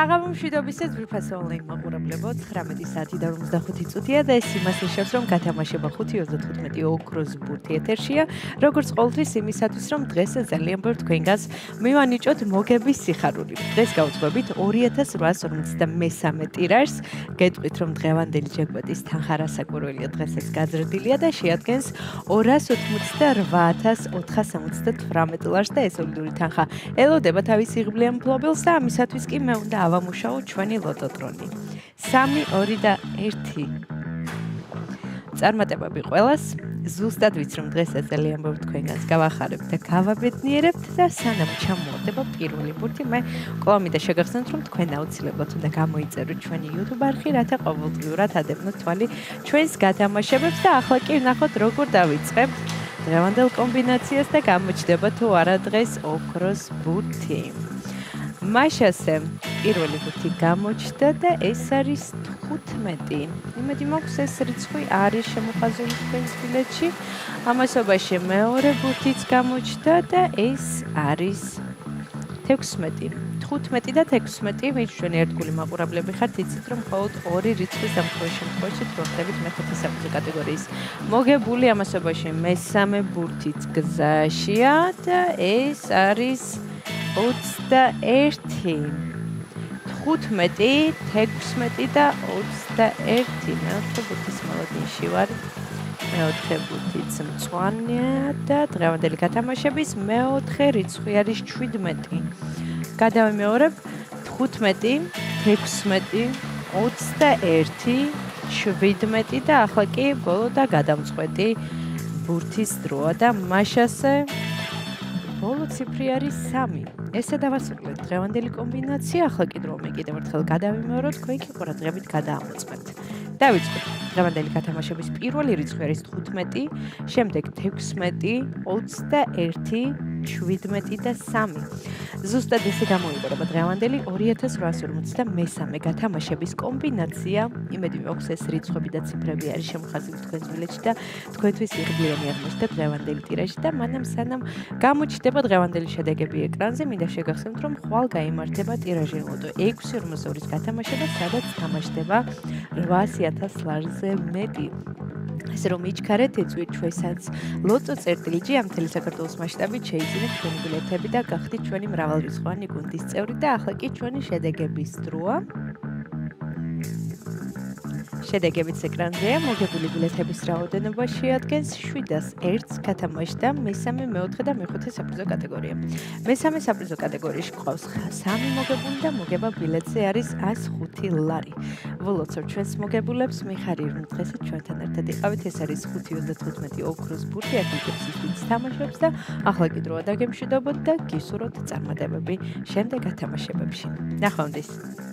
საღამო მშვიდობისას ძვირფასო ონლაინ მაყურებლებო 19 საათი და 55 წუთია და ეს იმას ნიშნავს რომ გათამაშება 5:35 ოქროს ბურთი ეთერშია როგორც ყოველთვის იმისათვის რომ დღეს ძალიან ბევრ თქვენგანს მივანიჭოთ მოგების სიხარული დღეს გავუძღვებით 2853 ტირაჟს გეტყვით რომ დღევანდელი ჯეკპოტის თანხა რასაკვირველია დღესაც გაზრდილია და შეადგენს 288,478 ლარს და ეს სოლიდური თანხა ელოდება თავის იღბლიან მფლობელს და ამისათვის კი მე უნდა ავამუშაო ჩვენი ლოტოტრონი 3, 2 და 1 წარმატებები ყველას ზუსტად ვიცი რომ დღესაც ძალიან ბევრ თქვენგანს გავახარებთ და გავაბედნიერებთ და სანამ ჩამოვარდება პირველი ბურთი მე კვლავ შეგახსენოთ რომ თქვენ აუცილებლად უნდა გამოიწეროთ ჩვენი YouTube არხი რათა ყოველდღიურად ადევნოთ თვალი ჩვენს გათამაშებებს და ახლა კი ვნახოთ როგორ დავიწყებთ დღევანდელ კომბინაციას და გამოჩნდება თუ არა დღეს ოქროს ბურთი მაშასე პირველი ბურთი გამოჩნდა და ეს არის 15. იმედი მაქვს ეს რიცხვი არის შემოხაზული თქვენს ბილეთში. ამასობაში მეორე ბურთიც გამოჩნდა და ეს არის 16. 15 და 16 ვინც ჩვენი ერთგული მაყურებლები ხართ იცით რომ მხოლოდ ორი რიცხვის დამხმარე შემთხვევაში თვროხდებით მეხუთე საფუძვე კატეგორიის მოგებული ამასობაში მესამე ბურთიც გზაშია და ეს არის 21 15, 16 და 21 მეოთხე ბურთის მოლოდინში ვარ მეოთხე ბურთიც მწვანეა და დღევანდელი გათამაშების მეოთხე რიცხვი არის 17 გადავიმეორებ 15, 16, 21, 17 და ახლა კი ბოლო და გადამწყვეტი ბურთის დროა და მაშასე ბოლო ციფრი არის 3. ესე დავასრულეთ დღევანდელი კომბინაცია, ახლა კი დრო მე კიდევ ერთხელ გადავიმეოროთ, თქვენ კი ყურადღებით გადაამოწმებთ. დავიწყოთ. დღევანდელი გათამაშების პირველი რიცხვი არის 15, შემდეგ 16, 21, 17 და 3. ზუსტად ესე გამოიყურება დღევანდელი 2853 გათამაშების კომბინაცია. იმედი მაქვს ეს რიცხვები და ციფრები არის შემოხაზული თქვენს ბილეთში და თქვენთვის იღბლიანი აღმოჩნდა დღევანდელი ტირაჟი და მანამ სანამ გამოჩნდება დღევანდელი შედეგები ეკრანზე, მინდა შეგახსენოთ რომ ხვალ გაიმართება ტირაჟი ლოტო 6.42-ის გათამაშება, სადაც თამაშდება 800,000 ლარზე მეტი. ასე რომ იჩქარეთ ეწვით ჩვენსაც ლოტო წერტილჯი ამ მთელი საქართველოს მასშტაბით შეიძინეთ ჩვენი ბილეთები და გახდით ჩვენი მრავალრიცხოვანი გუნდის წევრი და ახლა კი ჩვენი შედეგების დროა. შედეგებიც ეკრანზეა, მოგებული ბილეთების რაოდენობა შეადგენს 701 გათამაშდა მესამე, მეოთხე და მეხუთე საფუძვე კატეგორია. მესამე საფუძვე კატეგორიაში გვყავს 3 მოგებული და მოგება ბილეთზე არის 105 ლარი. ვლოცავ ჩვენს მოგებულებს, მიხარია რომ დღესაც ჩვენთან ერთად იყავით, ეს არის 5:35 ოქროს ბურთი, აკეთებს ის ვინც თამაშობს და ახლა კი დროა დაგემშვიდობოთ და გისურვოთ წარმატებები შემდეგ გათამაშებებში. ნახვამდის.